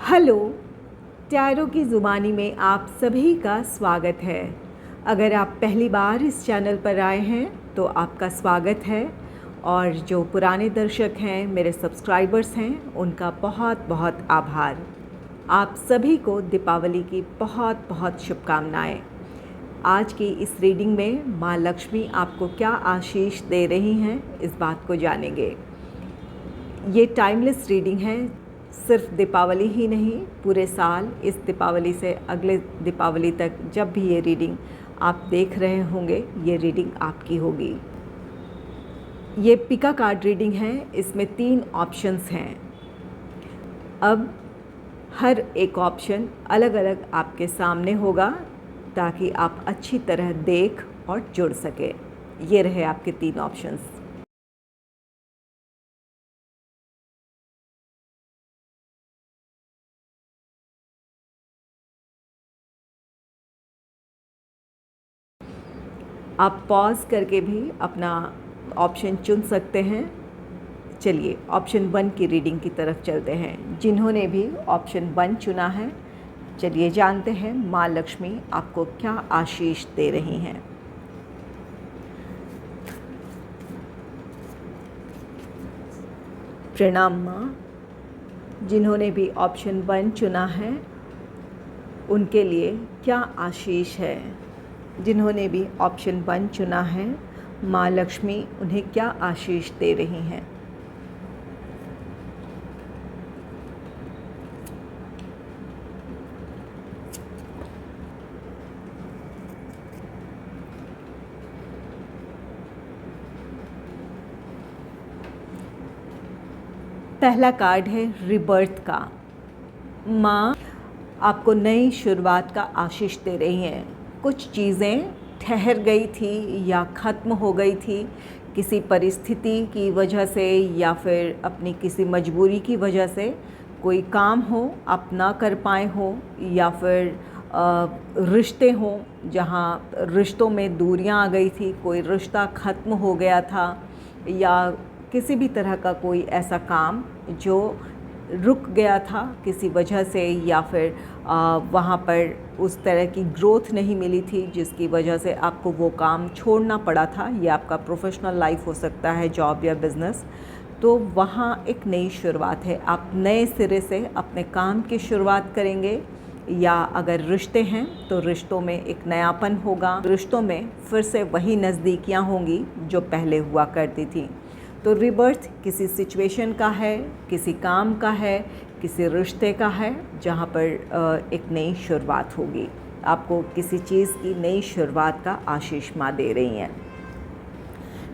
Hello, tarot की ज़ुबानी में आप सभी का स्वागत है। अगर आप पहली बार इस चैनल पर आए हैं तो आपका स्वागत है, और जो पुराने दर्शक हैं, मेरे सब्सक्राइबर्स हैं, उनका बहुत बहुत आभार। आप सभी को दीपावली की बहुत बहुत शुभकामनाएं। आज की इस रीडिंग में माँ लक्ष्मी आपको क्या आशीष दे रही हैं, इस बात को जानेंगे। ये टाइमलेस रीडिंग है, सिर्फ दीपावली ही नहीं, पूरे साल इस दीपावली से अगले दीपावली तक जब भी ये रीडिंग आप देख रहे होंगे, ये रीडिंग आपकी होगी। ये पिका कार्ड रीडिंग है, इसमें 3 ऑप्शंस हैं। अब हर एक ऑप्शन अलग अलग आपके सामने होगा ताकि आप अच्छी तरह देख और जुड़ सके। ये रहे आपके 3 ऑप्शंस। आप पॉज करके भी अपना ऑप्शन चुन सकते हैं। चलिए ऑप्शन 1 की रीडिंग की तरफ चलते हैं। जिन्होंने भी ऑप्शन 1 चुना है, चलिए जानते हैं माँ लक्ष्मी आपको क्या आशीष दे रही हैं। प्रणाम माँ। जिन्होंने भी ऑप्शन 1 चुना है, उनके लिए क्या आशीष है। जिन्होंने भी ऑप्शन 1 चुना है, माँ लक्ष्मी उन्हें क्या आशीष दे रही हैं। पहला कार्ड है रिबर्थ का। माँ आपको नई शुरुआत का आशीष दे रही हैं। कुछ चीज़ें ठहर गई थी या ख़त्म हो गई थी किसी परिस्थिति की वजह से, या फिर अपनी किसी मजबूरी की वजह से। कोई काम हो आप ना कर पाए हो, या फिर रिश्ते हों जहाँ रिश्तों में दूरियां आ गई थी, कोई रिश्ता ख़त्म हो गया था, या किसी भी तरह का कोई ऐसा काम जो रुक गया था किसी वजह से, या फिर वहाँ पर उस तरह की ग्रोथ नहीं मिली थी जिसकी वजह से आपको वो काम छोड़ना पड़ा था। ये आपका प्रोफेशनल लाइफ हो सकता है, जॉब या बिज़नेस। तो वहाँ एक नई शुरुआत है, आप नए सिरे से अपने काम की शुरुआत करेंगे। या अगर रिश्ते हैं तो रिश्तों में एक नयापन होगा, रिश्तों में फिर से वही नज़दीकियाँ होंगी जो पहले हुआ करती थी। तो रिबर्थ किसी सिचुएशन का है, किसी काम का है, किसी रिश्ते का है, जहाँ पर एक नई शुरुआत होगी। आपको किसी चीज़ की नई शुरुआत का आशीष माँ दे रही हैं।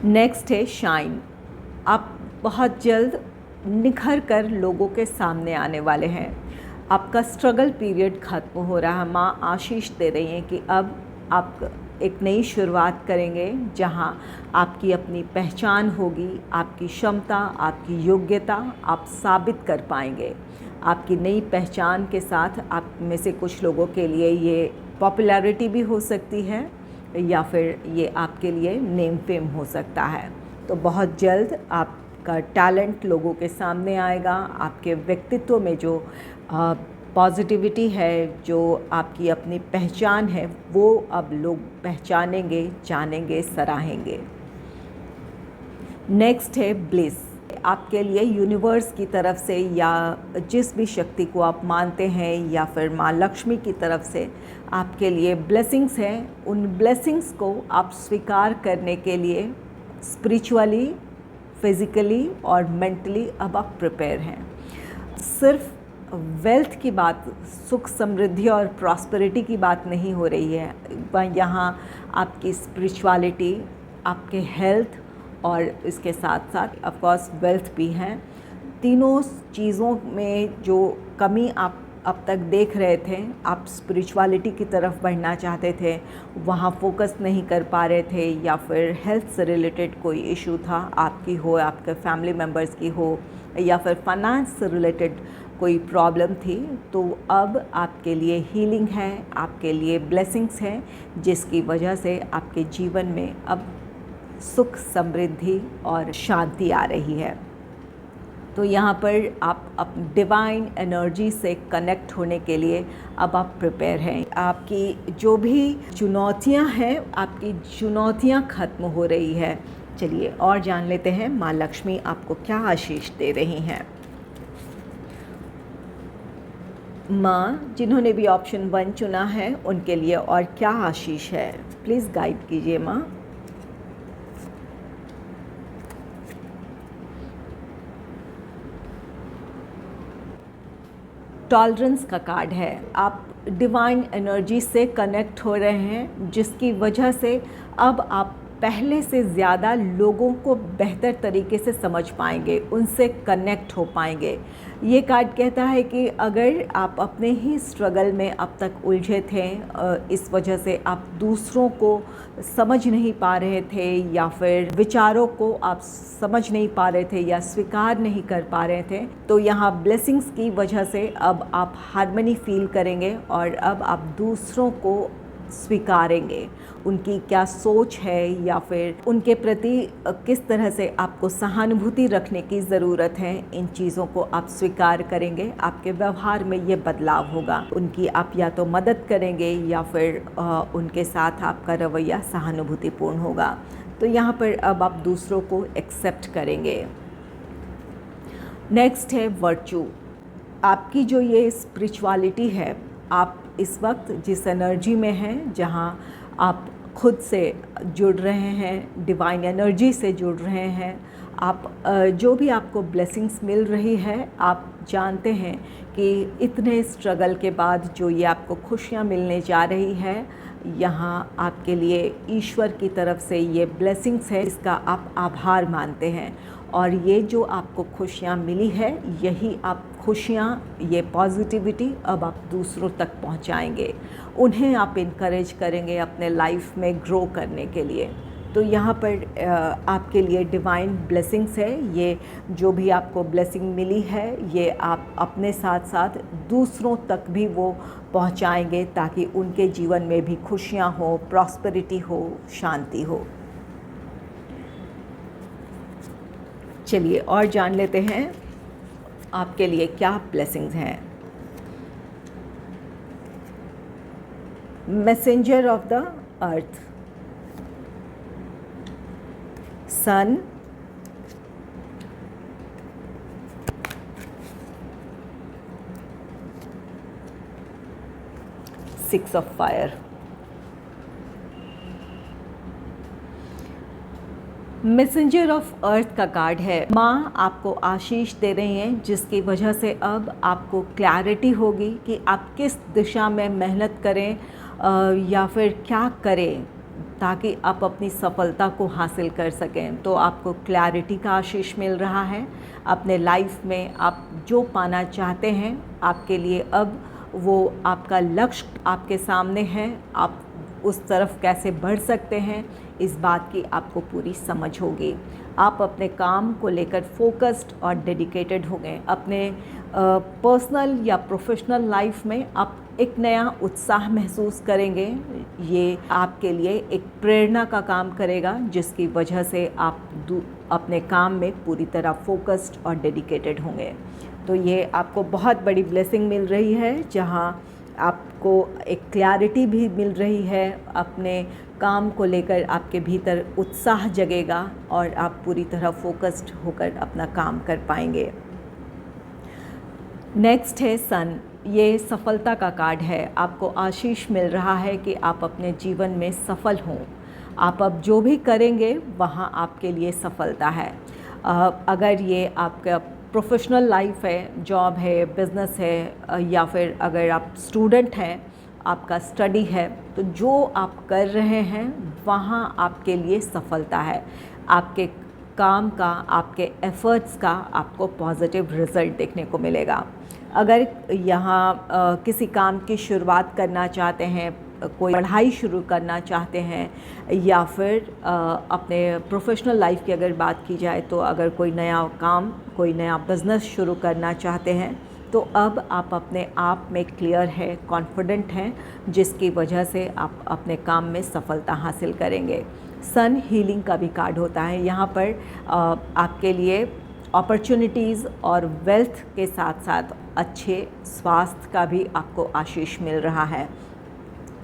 नेक्स्ट है शाइन। आप बहुत जल्द निखर कर लोगों के सामने आने वाले हैं। आपका स्ट्रगल पीरियड ख़त्म हो रहा है। माँ आशीष दे रही हैं कि अब आप एक नई शुरुआत करेंगे जहां आपकी अपनी पहचान होगी, आपकी क्षमता, आपकी योग्यता आप साबित कर पाएंगे। आपकी नई पहचान के साथ आप में से कुछ लोगों के लिए ये पॉपुलैरिटी भी हो सकती है, या फिर ये आपके लिए नेम फेम हो सकता है। तो बहुत जल्द आपका टैलेंट लोगों के सामने आएगा। आपके व्यक्तित्व में जो पॉजिटिविटी है, जो आपकी अपनी पहचान है, वो अब लोग पहचानेंगे, जानेंगे, सराहेंगे। नेक्स्ट है ब्लिस। आपके लिए यूनिवर्स की तरफ से, या जिस भी शक्ति को आप मानते हैं, या फिर माँ लक्ष्मी की तरफ से आपके लिए ब्लेसिंग्स हैं। उन ब्लेसिंग्स को आप स्वीकार करने के लिए स्पिरिचुअली, फिज़िकली और मेंटली अब आप प्रिपेयर हैं। सिर्फ वेल्थ की बात, सुख समृद्धि और प्रॉस्पेरिटी की बात नहीं हो रही है। यहाँ आपकी स्पिरिचुअलिटी, आपके हेल्थ और इसके साथ साथ ऑफ कोर्स वेल्थ भी हैं। तीनों चीज़ों में जो कमी आप अब तक देख रहे थे, आप स्पिरिचुअलिटी की तरफ बढ़ना चाहते थे, वहाँ फोकस नहीं कर पा रहे थे, या फिर हेल्थ से रिलेटेड कोई इशू था, आपकी हो, आपके फैमिली मेम्बर्स की हो, या फिर फाइनेंस से रिलेटेड कोई प्रॉब्लम थी, तो अब आपके लिए हीलिंग है, आपके लिए ब्लेसिंग्स हैं, जिसकी वजह से आपके जीवन में अब सुख, समृद्धि और शांति आ रही है। तो यहाँ पर आप डिवाइन एनर्जी से कनेक्ट होने के लिए अब आप प्रिपेयर हैं। आपकी जो भी चुनौतियाँ हैं, आपकी चुनौतियाँ ख़त्म हो रही है। चलिए और जान लेते हैं माँ लक्ष्मी आपको क्या आशीष दे रही हैं। माँ, जिन्होंने भी ऑप्शन 1 चुना है उनके लिए और क्या आशीष है, प्लीज़ गाइड कीजिए माँ। टॉलरेंस का कार्ड है। आप डिवाइन एनर्जी से कनेक्ट हो रहे हैं, जिसकी वजह से अब आप पहले से ज़्यादा लोगों को बेहतर तरीके से समझ पाएंगे, उनसे कनेक्ट हो पाएंगे। ये कार्ड कहता है कि अगर आप अपने ही स्ट्रगल में अब तक उलझे थे, इस वजह से आप दूसरों को समझ नहीं पा रहे थे या फिर विचारों को आप समझ नहीं पा रहे थे या स्वीकार नहीं कर पा रहे थे, तो यहाँ ब्लेसिंग्स की वजह से अब आप हार्मनी फील करेंगे और अब आप दूसरों को स्वीकारेंगे, उनकी क्या सोच है या फिर उनके प्रति किस तरह से आपको सहानुभूति रखने की ज़रूरत है, इन चीज़ों को आप स्वीकार करेंगे। आपके व्यवहार में ये बदलाव होगा, उनकी आप या तो मदद करेंगे या फिर उनके साथ आपका रवैया सहानुभूतिपूर्ण होगा। तो यहाँ पर अब आप दूसरों को एक्सेप्ट करेंगे। नेक्स्ट है वर्च्यू। आपकी जो ये स्पिरिचुअलिटी है, आप इस वक्त जिस एनर्जी में हैं, जहाँ आप खुद से जुड़ रहे हैं, डिवाइन एनर्जी से जुड़ रहे हैं, आप जो भी आपको ब्लेसिंग्स मिल रही है, आप जानते हैं कि इतने स्ट्रगल के बाद जो ये आपको खुशियाँ मिलने जा रही है, यहाँ आपके लिए ईश्वर की तरफ से ये ब्लेसिंग्स है, इसका आप आभार मानते हैं। और ये जो आपको खुशियाँ मिली है, यही आप खुशियाँ, ये पॉजिटिविटी अब आप दूसरों तक पहुँचाएंगे, उन्हें आप इनकरेज करेंगे अपने लाइफ में ग्रो करने के लिए। तो यहाँ पर आपके लिए डिवाइन ब्लेसिंग्स है। ये जो भी आपको ब्लेसिंग मिली है, ये आप अपने साथ साथ दूसरों तक भी वो पहुँचाएंगे, ताकि उनके जीवन में भी खुशियाँ हो, प्रॉस्पेरिटी हो, शांति हो। चलिए और जान लेते हैं आपके लिए क्या ब्लेसिंग्स हैं। Messenger of the earth, sun, six of fire. Messenger of earth का कार्ड है। माँ आपको आशीष दे रही हैं, जिसकी वजह से अब आपको क्लैरिटी होगी कि आप किस दिशा में मेहनत करें या फिर क्या करें ताकि आप अपनी सफलता को हासिल कर सकें। तो आपको क्लैरिटी का आशीष मिल रहा है। अपने लाइफ में आप जो पाना चाहते हैं, आपके लिए अब वो आपका लक्ष्य आपके सामने है। आप उस तरफ कैसे बढ़ सकते हैं, इस बात की आपको पूरी समझ होगी। आप अपने काम को लेकर फोकस्ड और डेडिकेटेड होंगे। अपने पर्सनल या प्रोफेशनल लाइफ में आप एक नया उत्साह महसूस करेंगे। ये आपके लिए एक प्रेरणा का काम करेगा, जिसकी वजह से आप अपने काम में पूरी तरह फोकस्ड और डेडिकेटेड होंगे। तो ये आपको बहुत बड़ी ब्लेसिंग मिल रही है, जहाँ आपको एक क्लैरिटी भी मिल रही है। अपने काम को लेकर आपके भीतर उत्साह जगेगा और आप पूरी तरह फोकस्ड होकर अपना काम कर पाएंगे। नेक्स्ट है सन। ये सफलता का कार्ड है। आपको आशीष मिल रहा है कि आप अपने जीवन में सफल हों। आप अब जो भी करेंगे वहाँ आपके लिए सफलता है। अगर ये आपका प्रोफेशनल लाइफ है, जॉब है, बिज़नेस है, या फिर अगर आप स्टूडेंट हैं, आपका स्टडी है, तो जो आप कर रहे हैं वहाँ आपके लिए सफलता है। आपके काम का, आपके एफ़र्ट्स का आपको पॉजिटिव रिज़ल्ट देखने को मिलेगा। अगर यहाँ किसी काम की शुरुआत करना चाहते हैं, कोई पढ़ाई शुरू करना चाहते हैं, या फिर अपने प्रोफेशनल लाइफ की अगर बात की जाए, तो अगर कोई नया काम, कोई नया बिज़नेस शुरू करना चाहते हैं, तो अब आप अपने आप में क्लियर है, कॉन्फिडेंट हैं, जिसकी वजह से आप अपने काम में सफलता हासिल करेंगे। सन हीलिंग का भी कार्ड होता है। यहाँ पर आपके लिए अपॉर्चुनिटीज़ और वेल्थ के साथ साथ अच्छे स्वास्थ्य का भी आपको आशीष मिल रहा है।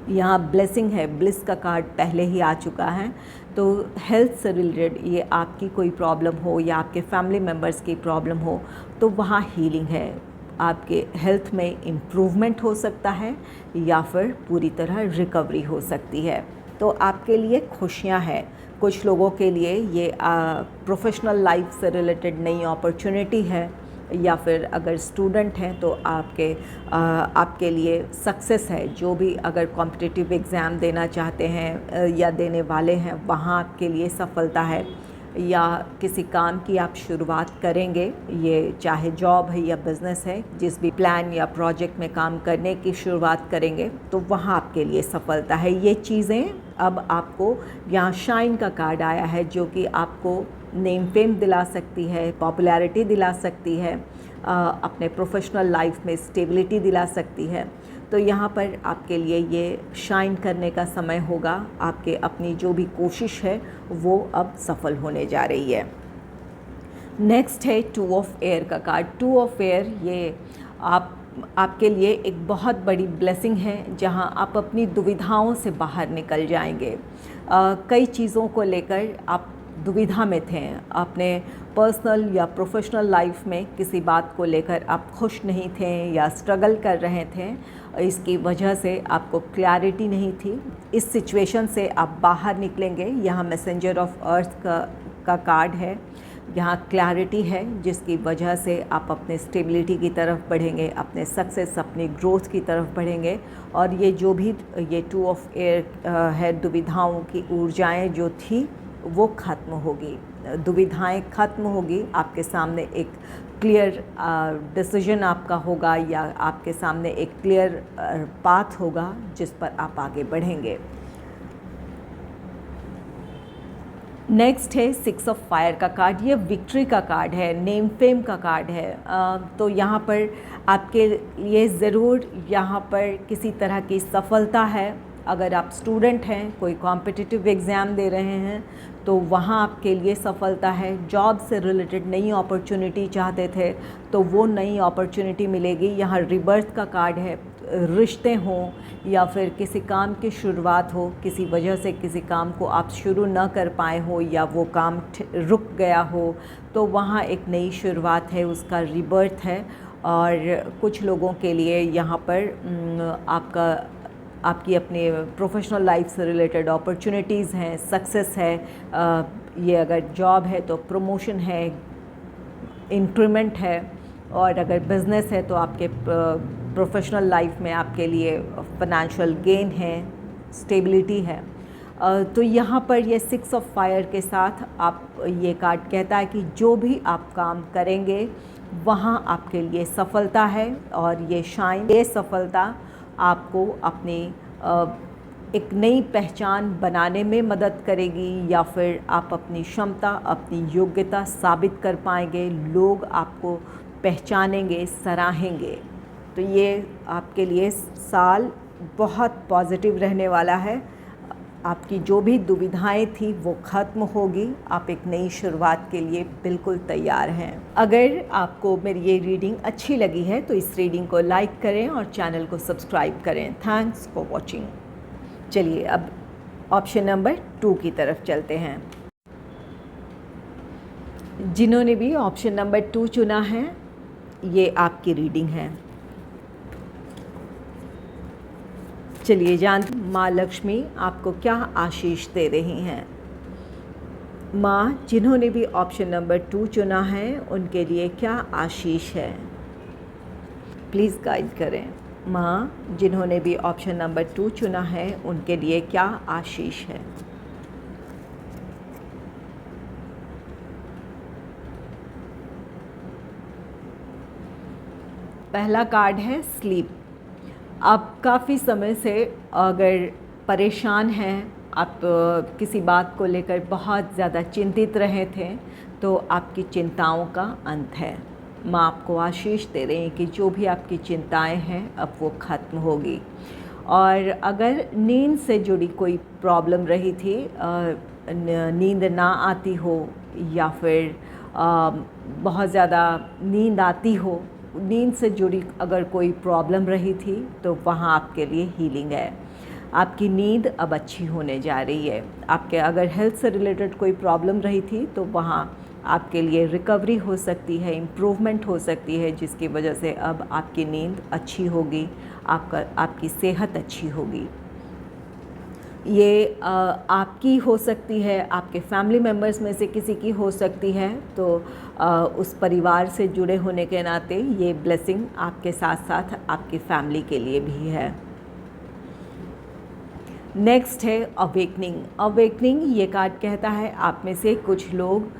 यहाँ ब्लेसिंग है, ब्लिस का कार्ड पहले ही आ चुका है। तो हेल्थ से रिलेटेड ये आपकी कोई प्रॉब्लम हो या आपके फैमिली मेम्बर्स की प्रॉब्लम हो तो वहाँ हीलिंग है, आपके हेल्थ में इम्प्रूवमेंट हो सकता है या फिर पूरी तरह रिकवरी हो सकती है। तो आपके लिए खुशियाँ हैं। कुछ लोगों के लिए ये प्रोफेशनल लाइफ से रिलेटेड नई अपॉर्चुनिटी है, या फिर अगर स्टूडेंट हैं तो आपके लिए सक्सेस है। जो भी अगर कॉम्पिटिटिव एग्ज़ाम देना चाहते हैं या देने वाले हैं वहाँ आपके लिए सफलता है, या किसी काम की आप शुरुआत करेंगे, ये चाहे जॉब है या बिज़नेस है, जिस भी प्लान या प्रोजेक्ट में काम करने की शुरुआत करेंगे तो वहाँ आपके लिए सफलता है। ये चीज़ें अब आपको यहाँ शाइन का कार्ड आया है जो कि आपको नेम फेम दिला सकती है, पॉपुलैरिटी दिला सकती है, अपने प्रोफेशनल लाइफ में स्टेबिलिटी दिला सकती है। तो यहाँ पर आपके लिए ये शाइन करने का समय होगा। आपके अपनी जो भी कोशिश है वो अब सफल होने जा रही है। नेक्स्ट है 2 ऑफ एयर का कार्ड। 2 ऑफ एयर ये आपके लिए एक बहुत बड़ी ब्लेसिंग है, जहाँ आप अपनी दुविधाओं से बाहर निकल जाएंगे। कई चीज़ों को लेकर आप दुविधा में थे, अपने पर्सनल या प्रोफेशनल लाइफ में किसी बात को लेकर आप खुश नहीं थे या स्ट्रगल कर रहे थे, इसकी वजह से आपको क्लैरिटी नहीं थी। इस सिचुएशन से आप बाहर निकलेंगे। यहाँ मैसेंजर ऑफ अर्थ का कार्ड है। यहाँ क्लैरिटी है जिसकी वजह से आप अपने स्टेबिलिटी की तरफ बढ़ेंगे, अपने सक्सेस, अपनी ग्रोथ की तरफ बढ़ेंगे। और ये जो भी ये 2 ऑफ एयर है, दुविधाओं की ऊर्जाएं जो थी वो ख़त्म होगी, दुविधाएं ख़त्म होगी। आपके सामने एक क्लियर डिसीजन आपका होगा, या आपके सामने एक क्लियर पाथ होगा जिस पर आप आगे बढ़ेंगे। नेक्स्ट है 6 ऑफ फायर का कार्ड। ये विक्ट्री का कार्ड है, नेम फेम का कार्ड है। तो यहाँ पर आपके लिए ज़रूर यहाँ पर किसी तरह की सफलता है। अगर आप स्टूडेंट हैं, कोई कॉम्पिटिटिव एग्ज़ाम दे रहे हैं तो वहाँ आपके लिए सफलता है। जॉब से रिलेटेड नई अपॉर्चुनिटी चाहते थे तो वो नई अपॉर्चुनिटी मिलेगी। यहाँ रिबर्थ का कार्ड है। रिश्ते हों या फिर किसी काम की शुरुआत हो, किसी वजह से किसी काम को आप शुरू न कर पाए हो या वो काम रुक गया हो, तो वहाँ एक नई शुरुआत है, उसका रिबर्थ है। और कुछ लोगों के लिए यहाँ पर आपकी अपनी प्रोफेशनल लाइफ से रिलेटेड अपॉर्चुनिटीज़ हैं, सक्सेस है। ये अगर जॉब है तो प्रमोशन है, इंक्रीमेंट है। और अगर बिज़नेस है तो आपके प्रोफेशनल लाइफ में आपके लिए फाइनेंशियल गेन है, स्टेबिलिटी है। तो यहाँ पर ये 6 ऑफ फायर के साथ ये कार्ड कहता है कि जो भी आप काम करेंगे वहाँ आपके लिए सफलता है। और ये शाइन, ये सफलता आपको अपनी एक नई पहचान बनाने में मदद करेगी, या फिर आप अपनी क्षमता, अपनी योग्यता साबित कर पाएंगे। लोग आपको पहचानेंगे, सराहेंगे। तो ये आपके लिए साल बहुत पॉजिटिव रहने वाला है। आपकी जो भी दुविधाएं थी वो ख़त्म होगी। आप एक नई शुरुआत के लिए बिल्कुल तैयार हैं। अगर आपको मेरी ये रीडिंग अच्छी लगी है तो इस रीडिंग को लाइक करें और चैनल को सब्सक्राइब करें। Thanks for watching. चलिए अब ऑप्शन नंबर 2 की तरफ चलते हैं। जिन्होंने भी ऑप्शन नंबर 2 चुना है, ये आपकी रीडिंग है। चलिए जानते माँ लक्ष्मी आपको क्या आशीष दे रही हैं। माँ जिन्होंने भी ऑप्शन नंबर 2 चुना है उनके लिए क्या आशीष है, प्लीज़ गाइड करें। माँ जिन्होंने भी ऑप्शन नंबर 2 चुना है उनके लिए क्या आशीष है। पहला कार्ड है स्लीप। आप काफ़ी समय से अगर परेशान हैं, आप किसी बात को लेकर बहुत ज़्यादा चिंतित रहे थे, तो आपकी चिंताओं का अंत है। माँ आपको आशीष दे रही हैं कि जो भी आपकी चिंताएं हैं अब वो ख़त्म होगी। और अगर नींद से जुड़ी कोई प्रॉब्लम रही थी, नींद ना आती हो, या फिर बहुत ज़्यादा नींद आती हो, नींद से जुड़ी अगर कोई प्रॉब्लम रही थी तो वहाँ आपके लिए हीलिंग है। आपकी नींद अब अच्छी होने जा रही है। आपके अगर हेल्थ से रिलेटेड कोई प्रॉब्लम रही थी तो वहाँ आपके लिए रिकवरी हो सकती है, इम्प्रूवमेंट हो सकती है, जिसकी वजह से अब आपकी नींद अच्छी होगी, आपकी सेहत अच्छी होगी। ये आपकी हो सकती है, आपके फैमिली मेम्बर्स में से किसी की हो सकती है, तो उस परिवार से जुड़े होने के नाते ये ब्लेसिंग आपके साथ साथ आपकी फैमिली के लिए भी है। नेक्स्ट है अवेकनिंग। अवेकनिंग ये कार्ड कहता है आप में से कुछ लोग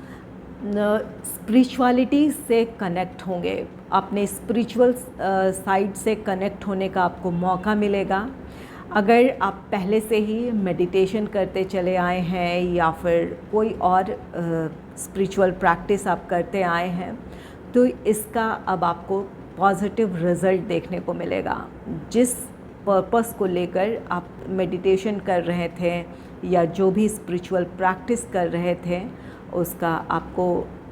स्पिरिचुअलिटी से कनेक्ट होंगे, अपने स्पिरिचुअल साइड से कनेक्ट होने का आपको मौका मिलेगा। अगर आप पहले से ही मेडिटेशन करते चले आए हैं या फिर कोई और स्पिरिचुअल प्रैक्टिस आप करते आए हैं तो इसका अब आपको पॉजिटिव रिज़ल्ट देखने को मिलेगा। जिस पर्पस को लेकर आप मेडिटेशन कर रहे थे या जो भी स्पिरिचुअल प्रैक्टिस कर रहे थे उसका आपको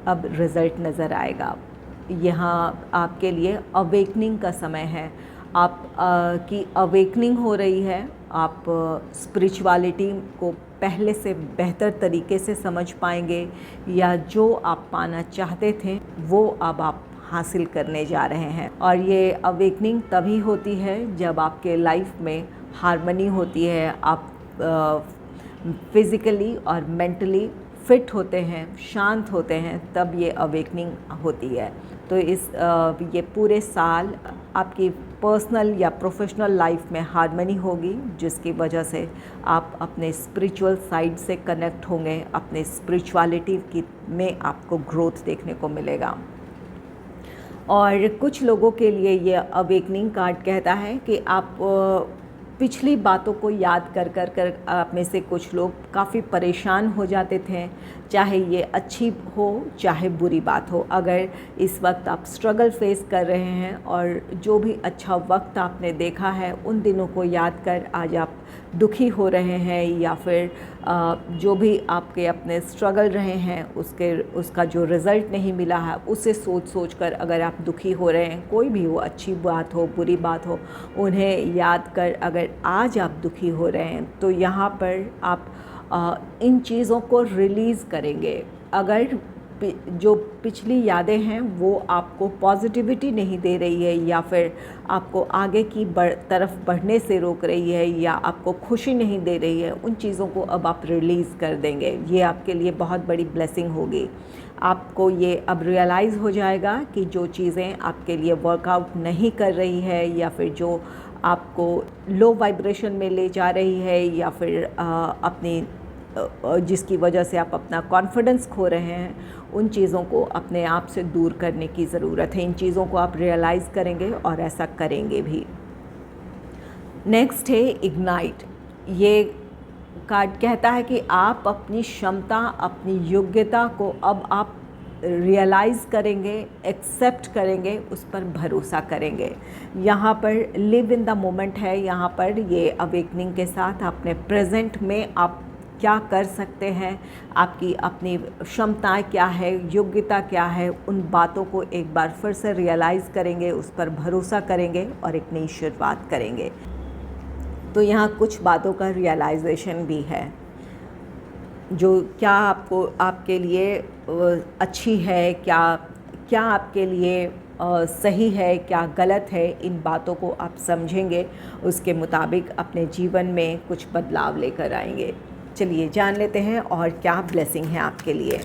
अब रिज़ल्ट नज़र आएगा। यहाँ आपके लिए अवेकनिंग का समय है, आप की अवेकनिंग हो रही है। आप स्पिरिचुअलिटी को पहले से बेहतर तरीके से समझ पाएंगे या जो आप पाना चाहते थे वो अब आप हासिल करने जा रहे हैं। और ये अवेकनिंग तभी होती है जब आपके लाइफ में हार्मनी होती है, आप फिज़िकली और मेंटली फिट होते हैं, शांत होते हैं, तब ये अवेकनिंग होती है। तो ये पूरे साल आपकी पर्सनल या प्रोफेशनल लाइफ में हार्मनी होगी, जिसकी वजह से आप अपने स्पिरिचुअल साइड से कनेक्ट होंगे, अपने स्पिरिचुअलिटी में आपको ग्रोथ देखने को मिलेगा। और कुछ लोगों के लिए ये अवेकनिंग कार्ड कहता है कि आप पिछली बातों को याद कर आप में से कुछ लोग काफ़ी परेशान हो जाते थे, चाहे ये अच्छी हो चाहे बुरी बात हो। अगर इस वक्त आप स्ट्रगल फेस कर रहे हैं और जो भी अच्छा वक्त आपने देखा है उन दिनों को याद कर आज आप दुखी हो रहे हैं या फिर जो भी आपके अपने स्ट्रगल रहे हैं उसका जो रिज़ल्ट नहीं मिला है उसे सोच कर अगर आप दुखी हो रहे हैं, कोई भी हो, अच्छी बात हो बुरी बात हो, उन्हें याद कर अगर आज आप दुखी हो रहे हैं तो यहाँ पर आप इन चीज़ों को रिलीज़ करेंगे। अगर जो पिछली यादें हैं वो आपको पॉजिटिविटी नहीं दे रही है या फिर आपको आगे की तरफ बढ़ने से रोक रही है या आपको खुशी नहीं दे रही है, उन चीज़ों को अब आप रिलीज़ कर देंगे। ये आपके लिए बहुत बड़ी ब्लेसिंग होगी। आपको ये अब रियलाइज़ हो जाएगा कि जो चीज़ें आपके लिए वर्कआउट नहीं कर रही है या फिर जो आपको लो वाइब्रेशन में ले जा रही है या फिर अपनी जिसकी वजह से आप अपना कॉन्फिडेंस खो रहे हैं, उन चीज़ों को अपने आप से दूर करने की ज़रूरत है। इन चीज़ों को आप रियलाइज़ करेंगे और ऐसा करेंगे भी। नेक्स्ट है इग्नाइट। ये कार्ड कहता है कि आप अपनी क्षमता, अपनी योग्यता को अब आप रियलाइज़ करेंगे, एक्सेप्ट करेंगे, उस पर भरोसा करेंगे। यहाँ पर लिव इन द मोमेंट है। यहाँ पर ये अवेकनिंग के साथ अपने प्रेजेंट में आप क्या कर सकते हैं, आपकी अपनी क्षमताएं क्या है, योग्यता क्या है, उन बातों को एक बार फिर से रियलाइज़ करेंगे, उस पर भरोसा करेंगे और एक नई शुरुआत करेंगे। तो यहाँ कुछ बातों का रियलाइजेशन भी है जो क्या आपके लिए अच्छी है, क्या आपके लिए सही है, क्या गलत है, इन बातों को आप समझेंगे, उसके मुताबिक अपने जीवन में कुछ बदलाव लेकर आएंगे। चलिए जान लेते हैं और क्या ब्लेसिंग है आपके लिए।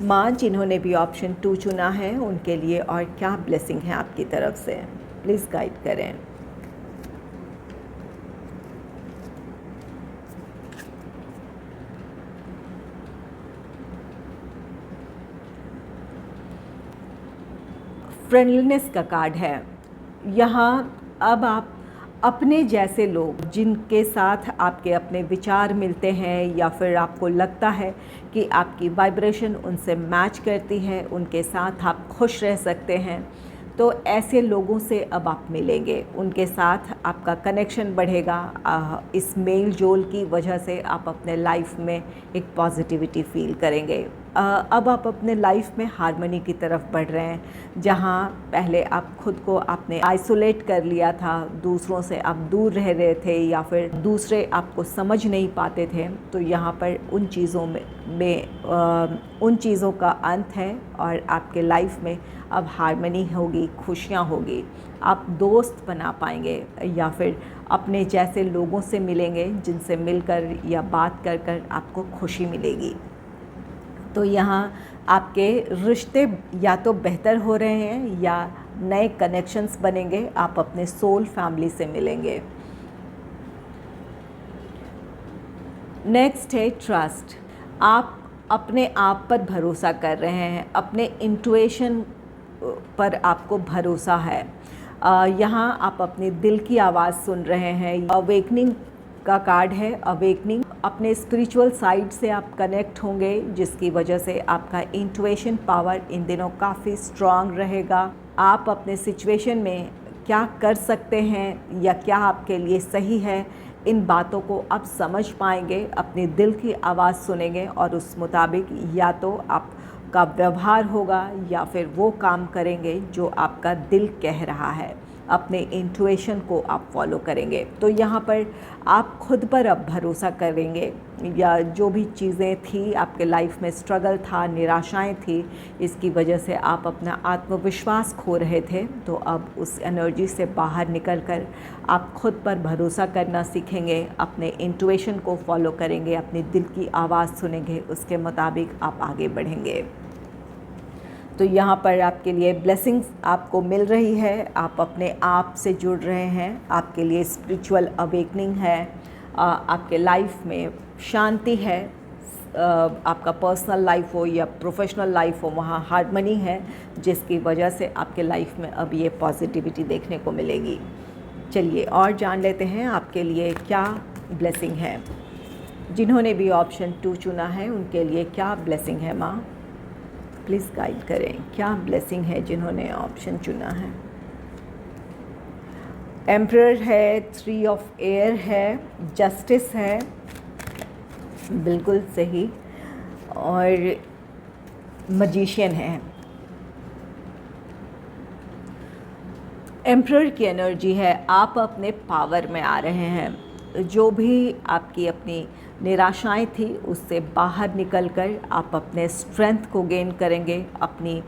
माँ, जिन्होंने भी ऑप्शन 2 चुना है उनके लिए और क्या ब्लेसिंग है आपकी तरफ से, प्लीज़ गाइड करें। फ्रेंडलीनेस का कार्ड है। यहाँ अब आप अपने जैसे लोग जिनके साथ आपके अपने विचार मिलते हैं या फिर आपको लगता है कि आपकी वाइब्रेशन उनसे मैच करती है, उनके साथ आप खुश रह सकते हैं, तो ऐसे लोगों से अब आप मिलेंगे, उनके साथ आपका कनेक्शन बढ़ेगा। इस मेल जोल की वजह से आप अपने लाइफ में एक पॉजिटिविटी फील करेंगे। अब आप अपने लाइफ में हार्मनी की तरफ बढ़ रहे हैं। जहाँ पहले आप खुद को आपने आइसोलेट कर लिया था, दूसरों से आप दूर रह रहे थे या फिर दूसरे आपको समझ नहीं पाते थे, तो यहाँ पर उन चीज़ों का अंत है और आपके लाइफ में अब हार्मनी होगी, खुशियाँ होगी। आप दोस्त बना पाएंगे या फिर अपने जैसे लोगों से मिलेंगे जिनसे मिलकर या बात कर कर आपको खुशी मिलेगी। तो यहाँ आपके रिश्ते या तो बेहतर हो रहे हैं या नए कनेक्शंस बनेंगे, आप अपने सोल फैमिली से मिलेंगे। नेक्स्ट है ट्रस्ट। आप अपने आप पर भरोसा कर रहे हैं, अपने इंट्यूशन पर आपको भरोसा है। यहाँ आप अपने दिल की आवाज़ सुन रहे हैं। अवेकनिंग का कार्ड है, अवेकनिंग। अपने स्पिरिचुअल साइड से आप कनेक्ट होंगे, जिसकी वजह से आपका इंट्यूशन पावर इन दिनों काफ़ी स्ट्रांग रहेगा। आप अपने सिचुएशन में क्या कर सकते हैं या क्या आपके लिए सही है, इन बातों को आप समझ पाएंगे, अपने दिल की आवाज़ सुनेंगे और उस मुताबिक या तो आपका व्यवहार होगा या फिर वो काम करेंगे जो आपका दिल कह रहा है। अपने इंट्यूशन को आप फॉलो करेंगे। तो यहाँ पर आप खुद पर अब भरोसा करेंगे, या जो भी चीज़ें थी आपके लाइफ में, स्ट्रगल था, निराशाएं थी, इसकी वजह से आप अपना आत्मविश्वास खो रहे थे, तो अब उस एनर्जी से बाहर निकल कर आप खुद पर भरोसा करना सीखेंगे, अपने इंट्यूशन को फॉलो करेंगे, अपने दिल की आवाज़ सुनेंगे, उसके मुताबिक आप आगे बढ़ेंगे। तो यहाँ पर आपके लिए ब्लेसिंग्स आपको मिल रही है, आप अपने आप से जुड़ रहे हैं, आपके लिए स्पिरिचुअल अवेकनिंग है, आपके लाइफ में शांति है, आपका पर्सनल लाइफ हो या प्रोफेशनल लाइफ हो, वहाँ हार्मनी है, जिसकी वजह से आपके लाइफ में अब ये पॉजिटिविटी देखने को मिलेगी। चलिए और जान लेते हैं आपके लिए क्या ब्लेसिंग है। जिन्होंने भी ऑप्शन 2 चुना है उनके लिए क्या ब्लेसिंग है माँ, प्लीज़ गाइड करें, क्या ब्लेसिंग है जिन्होंने ऑप्शन चुना है। एम्परर है, 3 ऑफ एयर है, जस्टिस है, बिल्कुल सही, और मैजिशियन है। एम्परर की एनर्जी है, आप अपने पावर में आ रहे हैं। जो भी आपकी अपनी निराशाएं थी उससे बाहर निकलकर आप अपने स्ट्रेंथ को गेन करेंगे, अपनी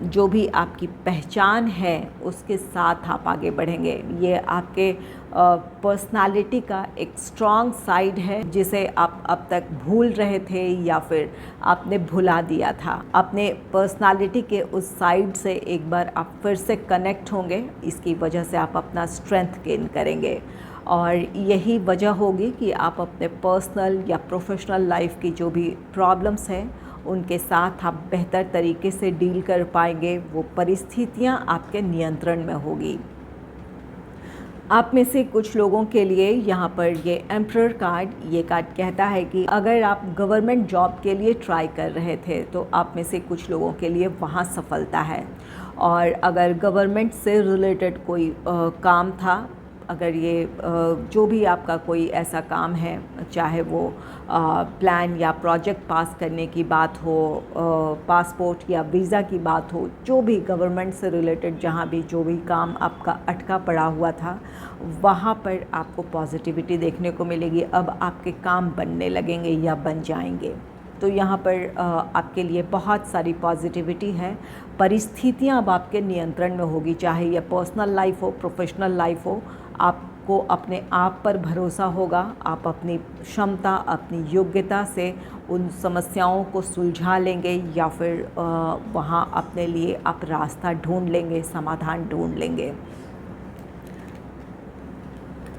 जो भी आपकी पहचान है उसके साथ आप आगे बढ़ेंगे। ये आपके पर्सनालिटी का एक स्ट्रॉन्ग साइड है जिसे आप अब तक भूल रहे थे या फिर आपने भुला दिया था। अपने पर्सनालिटी के उस साइड से एक बार आप फिर से कनेक्ट होंगे, इसकी वजह से आप अपना स्ट्रेंथ गेन करेंगे और यही वजह होगी कि आप अपने पर्सनल या प्रोफेशनल लाइफ की जो भी प्रॉब्लम्स हैं उनके साथ आप बेहतर तरीके से डील कर पाएंगे। वो परिस्थितियां आपके नियंत्रण में होगी। आप में से कुछ लोगों के लिए यहाँ पर ये एम्परर कार्ड, ये कार्ड कहता है कि अगर आप गवर्नमेंट जॉब के लिए ट्राई कर रहे थे तो आप में से कुछ लोगों के लिए वहाँ सफलता है। और अगर गवर्नमेंट से रिलेटेड कोई काम था, अगर ये जो भी आपका कोई ऐसा काम है, चाहे वो प्लान या प्रोजेक्ट पास करने की बात हो, पासपोर्ट या वीज़ा की बात हो, जो भी गवर्नमेंट से रिलेटेड जहाँ भी जो भी काम आपका अटका पड़ा हुआ था, वहाँ पर आपको पॉजिटिविटी देखने को मिलेगी। अब आपके काम बनने लगेंगे या बन जाएंगे। तो यहाँ पर आपके लिए बहुत सारी पॉजिटिविटी है। परिस्थितियाँ अब आपके नियंत्रण में होगी, चाहे यह पर्सनल लाइफ हो, प्रोफेशनल लाइफ हो। आपको अपने आप पर भरोसा होगा, आप अपनी क्षमता, अपनी योग्यता से उन समस्याओं को सुलझा लेंगे या फिर वहाँ अपने लिए आप रास्ता ढूंढ लेंगे, समाधान ढूंढ लेंगे।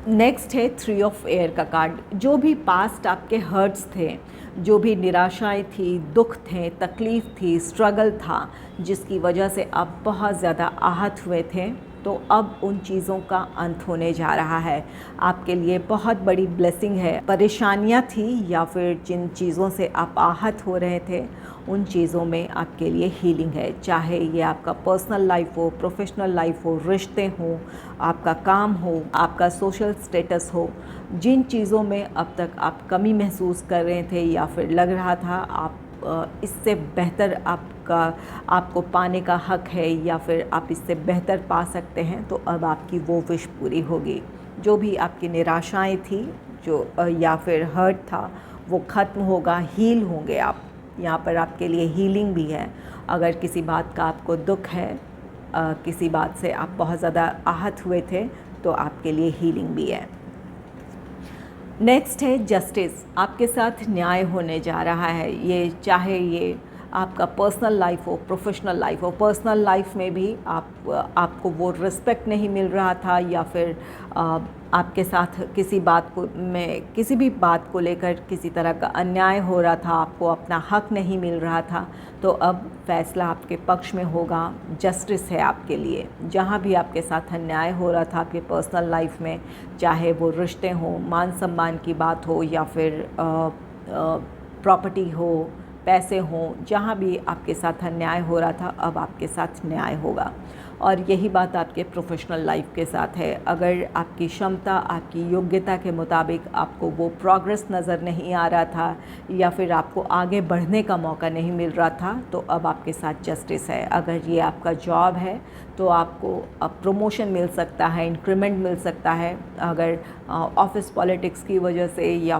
नेक्स्ट है 3 ऑफ एयर का कार्ड। जो भी पास्ट आपके हर्ट्स थे, जो भी निराशाएं थी, दुख थे, तकलीफ़ थी, स्ट्रगल था, जिसकी वजह से आप बहुत ज़्यादा आहत हुए थे, तो अब उन चीज़ों का अंत होने जा रहा है। आपके लिए बहुत बड़ी ब्लेसिंग है। परेशानियां थी या फिर जिन चीज़ों से आप आहत हो रहे थे, उन चीज़ों में आपके लिए हीलिंग है। चाहे ये आपका पर्सनल लाइफ हो, प्रोफेशनल लाइफ हो, रिश्ते हों, आपका काम हो, आपका सोशल स्टेटस हो, जिन चीज़ों में अब तक आप कमी महसूस कर रहे थे या फिर लग रहा था आप इससे बेहतर आपको पाने का हक है या फिर आप इससे बेहतर पा सकते हैं, तो अब आपकी वो विश पूरी होगी। जो भी आपकी निराशाएं थी या फिर हर्ट था, वो ख़त्म होगा, हील होंगे आप। यहाँ पर आपके लिए हीलिंग भी है। अगर किसी बात का आपको दुख है, किसी बात से आप बहुत ज़्यादा आहत हुए थे, तो आपके लिए हीलिंग भी है। नेक्स्ट है जस्टिस। आपके साथ न्याय होने जा रहा है। ये चाहे ये आपका पर्सनल लाइफ हो, प्रोफेशनल लाइफ हो। पर्सनल लाइफ में भी आपको वो रिस्पेक्ट नहीं मिल रहा था या फिर आपके साथ किसी भी बात को लेकर किसी तरह का अन्याय हो रहा था, आपको अपना हक नहीं मिल रहा था, तो अब फैसला आपके पक्ष में होगा। जस्टिस है आपके लिए। जहाँ भी आपके साथ अन्याय हो रहा था आपके पर्सनल लाइफ में, चाहे वो रिश्ते हों, मान सम्मान की बात हो या फिर प्रॉपर्टी हो, पैसे हों, जहाँ भी आपके साथ अन्याय हो रहा था, अब आपके साथ न्याय होगा। और यही बात आपके प्रोफेशनल लाइफ के साथ है। अगर आपकी क्षमता, आपकी योग्यता के मुताबिक आपको वो प्रोग्रेस नज़र नहीं आ रहा था या फिर आपको आगे बढ़ने का मौका नहीं मिल रहा था, तो अब आपके साथ जस्टिस है। अगर ये आपका जॉब है तो आपको अब प्रमोशन मिल सकता है, इंक्रीमेंट मिल सकता है। अगर ऑफिस पॉलिटिक्स की वजह से या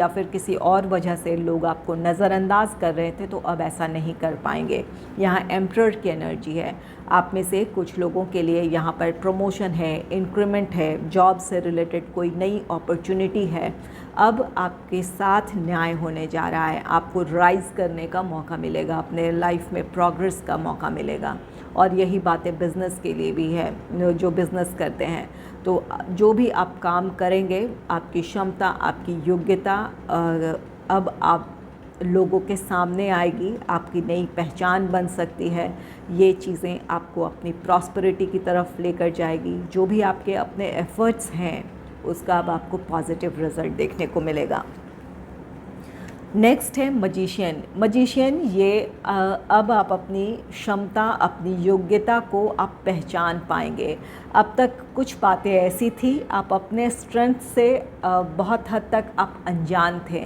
फिर किसी और वजह से लोग आपको नज़रअंदाज कर रहे थे, तो अब ऐसा नहीं कर पाएंगे। यहाँ एम्परर की एनर्जी है। आप में से कुछ लोगों के लिए यहाँ पर प्रमोशन है, इंक्रीमेंट है, जॉब से रिलेटेड कोई नई अपॉर्चुनिटी है। अब आपके साथ न्याय होने जा रहा है। आपको राइज़ करने का मौका मिलेगा, अपने लाइफ में प्रोग्रेस का मौका मिलेगा। और यही बातें बिज़नेस के लिए भी है। जो बिज़नेस करते हैं, तो जो भी आप काम करेंगे, आपकी क्षमता, आपकी योग्यता अब आप लोगों के सामने आएगी, आपकी नई पहचान बन सकती है। ये चीज़ें आपको अपनी प्रॉस्पेरिटी की तरफ लेकर जाएगी। जो भी आपके अपने एफ़र्ट्स हैं, उसका अब आपको पॉजिटिव रिज़ल्ट देखने को मिलेगा। नेक्स्ट है मजिशियन। मजिशियन ये अब आप अपनी क्षमता, अपनी योग्यता को आप पहचान पाएंगे। अब तक कुछ बातें ऐसी थी, आप अपने स्ट्रेंथ से बहुत हद तक आप अनजान थे।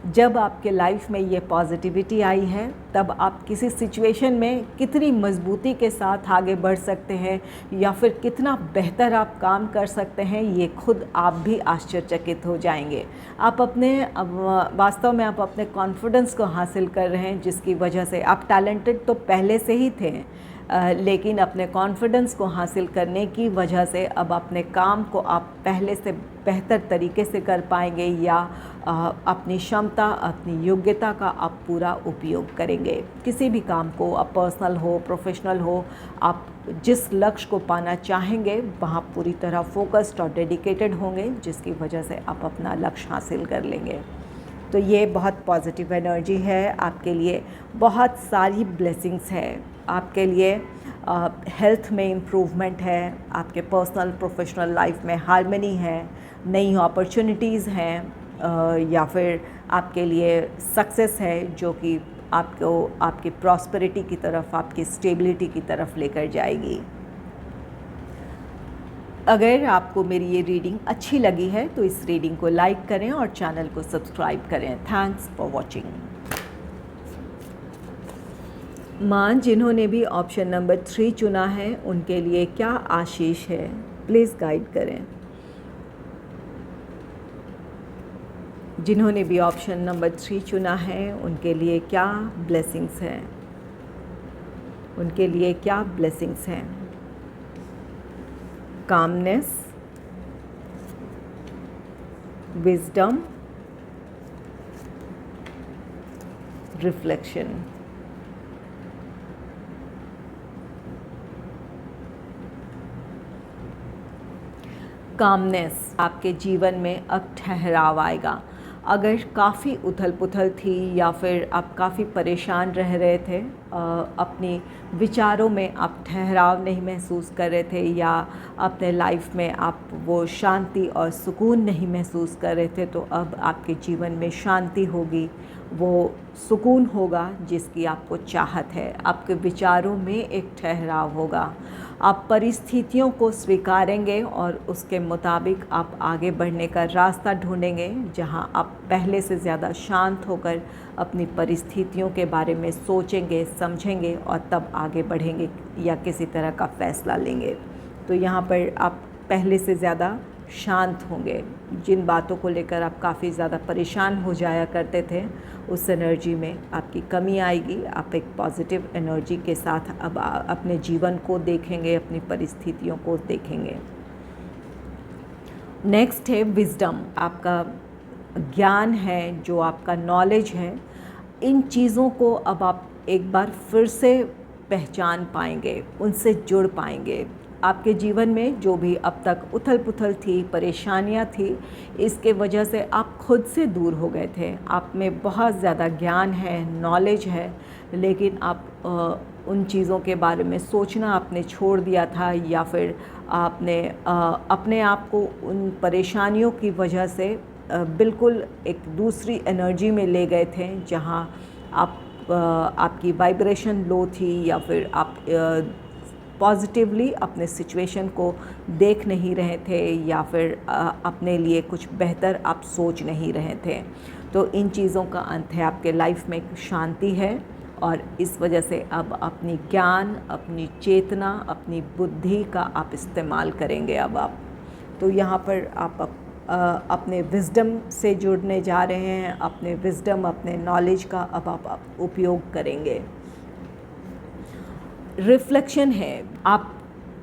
जब आपके लाइफ में ये पॉजिटिविटी आई है, तब आप किसी सिचुएशन में कितनी मजबूती के साथ आगे बढ़ सकते हैं या फिर कितना बेहतर आप काम कर सकते हैं, ये खुद आप भी आश्चर्यचकित हो जाएंगे। वास्तव में आप अपने कॉन्फिडेंस को हासिल कर रहे हैं, जिसकी वजह से आप टैलेंटेड तो पहले से ही थे, लेकिन अपने कॉन्फिडेंस को हासिल करने की वजह से अब अपने काम को आप पहले से बेहतर तरीके से कर पाएंगे या अपनी क्षमता, अपनी योग्यता का आप पूरा उपयोग करेंगे। किसी भी काम को, आप पर्सनल हो, प्रोफेशनल हो, आप जिस लक्ष्य को पाना चाहेंगे वहाँ पूरी तरह फोकस्ड और डेडिकेटेड होंगे, जिसकी वजह से आप अपना लक्ष्य हासिल कर लेंगे। तो ये बहुत पॉजिटिव एनर्जी है आपके लिए। बहुत सारी ब्लेसिंग्स है आपके लिए। हेल्थ में इम्प्रूवमेंट है, आपके पर्सनल प्रोफेशनल लाइफ में हार्मनी है, नई अपॉर्चुनिटीज़ हैं, या फिर आपके लिए सक्सेस है जो कि आपको आपकी प्रॉस्पेरिटी की तरफ, आपकी स्टेबिलिटी की तरफ लेकर जाएगी। अगर आपको मेरी ये रीडिंग अच्छी लगी है तो इस रीडिंग को लाइक करें और चैनल को सब्सक्राइब करें। Thanks for watching. माँ, जिन्होंने भी ऑप्शन नंबर 3 चुना है, उनके लिए क्या आशीष है, प्लीज़ गाइड करें। जिन्होंने भी ऑप्शन नंबर 3 चुना है, उनके लिए क्या ब्लेसिंग्स हैं, उनके लिए क्या ब्लेसिंग्स हैं। Calmness, wisdom, reflection. कामनेस, आपके जीवन में अब ठहराव आएगा। अगर काफ़ी उथल पुथल थी या फिर आप काफ़ी परेशान रह रहे थे, अपने विचारों में आप ठहराव नहीं महसूस कर रहे थे या अपने लाइफ में आप वो शांति और सुकून नहीं महसूस कर रहे थे, तो अब आपके जीवन में शांति होगी, वो सुकून होगा जिसकी आपको चाहत है। आपके विचारों में एक ठहराव होगा। आप परिस्थितियों को स्वीकारेंगे और उसके मुताबिक आप आगे बढ़ने का रास्ता ढूंढेंगे, जहां आप पहले से ज़्यादा शांत होकर अपनी परिस्थितियों के बारे में सोचेंगे, समझेंगे और तब आगे बढ़ेंगे या किसी तरह का फ़ैसला लेंगे। तो यहाँ पर आप पहले से ज़्यादा शांत होंगे। जिन बातों को लेकर आप काफ़ी ज़्यादा परेशान हो जाया करते थे, उस एनर्जी में आपकी कमी आएगी। आप एक पॉजिटिव एनर्जी के साथ अब अपने जीवन को देखेंगे, अपनी परिस्थितियों को देखेंगे। नेक्स्ट है विज़डम। आपका ज्ञान है, जो आपका नॉलेज है, इन चीज़ों को अब आप एक बार फिर से पहचान पाएंगे, उनसे जुड़ पाएंगे। आपके जीवन में जो भी अब तक उथल पुथल थी, परेशानियां थी, इसके वजह से आप खुद से दूर हो गए थे। आप में बहुत ज़्यादा ज्ञान है, नॉलेज है, लेकिन आप उन चीज़ों के बारे में सोचना आपने छोड़ दिया था, या फिर आपने अपने आप को उन परेशानियों की वजह से बिल्कुल एक दूसरी एनर्जी में ले गए थे, जहां आपकी वाइब्रेशन लो थी, या फिर आप पॉजिटिवली अपने सिचुएशन को देख नहीं रहे थे, या फिर अपने लिए कुछ बेहतर आप सोच नहीं रहे थे। तो इन चीज़ों का अंत है। आपके लाइफ में शांति है और इस वजह से अब अपनी ज्ञान, अपनी चेतना, अपनी बुद्धि का आप इस्तेमाल करेंगे। अब आप तो यहाँ पर आप अपने विज़डम से जुड़ने जा रहे हैं। अपने विज़डम, अपने नॉलेज का अब आप उपयोग करेंगे। रिफ्लेक्शन है। आप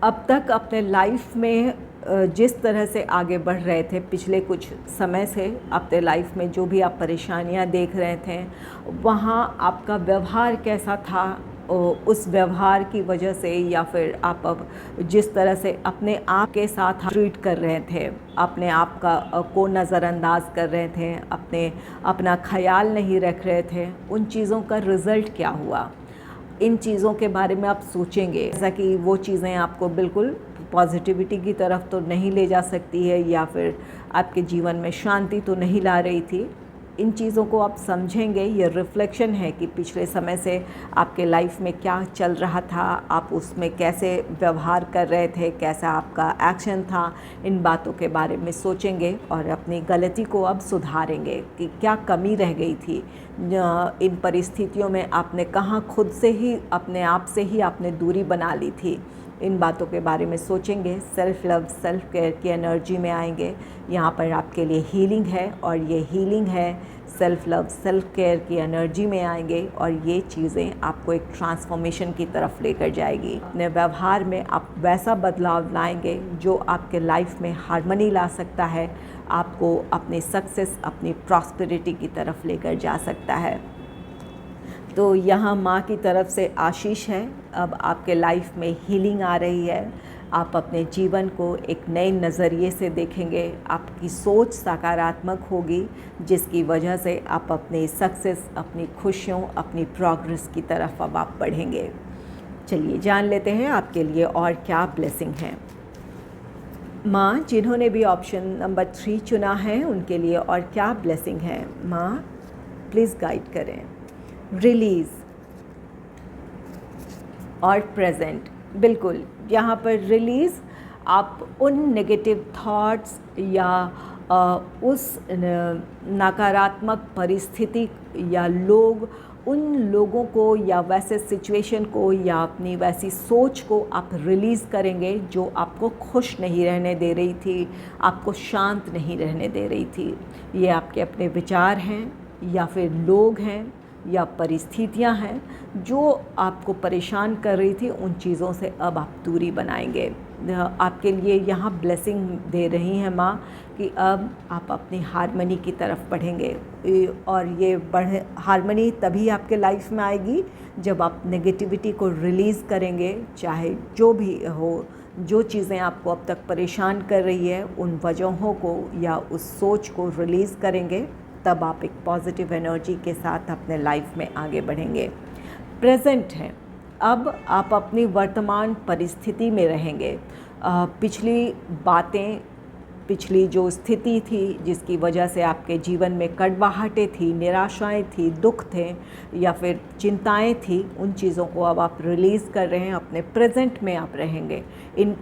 अब तक अपने लाइफ में जिस तरह से आगे बढ़ रहे थे, पिछले कुछ समय से अपने लाइफ में जो भी आप परेशानियां देख रहे थे, वहाँ आपका व्यवहार कैसा था, उस व्यवहार की वजह से, या फिर आप अब जिस तरह से अपने आप के साथ ट्रीट कर रहे थे, अपने आप को नज़रअंदाज कर रहे थे, अपना ख्याल नहीं रख रहे थे, उन चीज़ों का रिज़ल्ट क्या हुआ, इन चीज़ों के बारे में आप सोचेंगे। जैसा कि वो चीज़ें आपको बिल्कुल पॉजिटिविटी की तरफ तो नहीं ले जा सकती है, या फिर आपके जीवन में शांति तो नहीं ला रही थी, इन चीज़ों को आप समझेंगे। ये रिफ्लेक्शन है कि पिछले समय से आपके लाइफ में क्या चल रहा था, आप उसमें कैसे व्यवहार कर रहे थे, कैसा आपका एक्शन था। इन बातों के बारे में सोचेंगे और अपनी गलती को अब सुधारेंगे कि क्या कमी रह गई थी, इन परिस्थितियों में आपने कहाँ खुद से ही, अपने आप से ही आपने दूरी बना ली थी। इन बातों के बारे में सोचेंगे। सेल्फ लव, सेल्फ केयर की एनर्जी में आएंगे। यहाँ पर आपके लिए हीलिंग है, और ये हीलिंग है सेल्फ लव, सेल्फ केयर की एनर्जी में आएंगे, और ये चीज़ें आपको एक ट्रांसफॉर्मेशन की तरफ लेकर जाएगी। अपने व्यवहार में आप वैसा बदलाव लाएंगे जो आपके लाइफ में हार्मनी ला सकता है, आपको अपनी सक्सेस, अपनी प्रॉस्पेरिटी की तरफ लेकर जा सकता है। तो यहाँ माँ की तरफ से आशीष है। अब आपके लाइफ में हीलिंग आ रही है। आप अपने जीवन को एक नए नज़रिए से देखेंगे। आपकी सोच सकारात्मक होगी, जिसकी वजह से आप अपनी सक्सेस, अपनी खुशियों, अपनी प्रोग्रेस की तरफ अब आप बढ़ेंगे। चलिए जान लेते हैं आपके लिए और क्या ब्लेसिंग है। माँ, जिन्होंने भी ऑप्शन नंबर 3 चुना है, उनके लिए और क्या ब्लेसिंग है। माँ प्लीज़ गाइड करें। रिलीज़ और प्रेजेंट। बिल्कुल, यहाँ पर रिलीज़, आप उन नेगेटिव थॉट्स या उस नकारात्मक परिस्थिति या उन लोगों को या वैसे सिचुएशन को या अपनी वैसी सोच को आप रिलीज़ करेंगे जो आपको खुश नहीं रहने दे रही थी, आपको शांत नहीं रहने दे रही थी। ये आपके अपने विचार हैं, या फिर लोग हैं, या परिस्थितियां हैं जो आपको परेशान कर रही थी। उन चीज़ों से अब आप दूरी बनाएंगे। आपके लिए यहाँ ब्लेसिंग दे रही हैं माँ कि अब आप अपनी हारमनी की तरफ बढ़ेंगे, और ये हारमनी तभी आपके लाइफ में आएगी जब आप नेगेटिविटी को रिलीज़ करेंगे। चाहे जो भी हो, जो चीज़ें आपको अब तक परेशान कर रही है, उन वजहों को या उस सोच को रिलीज़ करेंगे, तब आप एक पॉजिटिव एनर्जी के साथ अपने लाइफ में आगे बढ़ेंगे। प्रेजेंट है, अब आप अपनी वर्तमान परिस्थिति में रहेंगे। पिछली बातें पिछली जो स्थिति थी जिसकी वजह से आपके जीवन में कड़वाहटें थी, निराशाएं थी, दुख थे या फिर चिंताएं थी, उन चीज़ों को अब आप रिलीज़ कर रहे हैं। अपने प्रेजेंट में आप रहेंगे।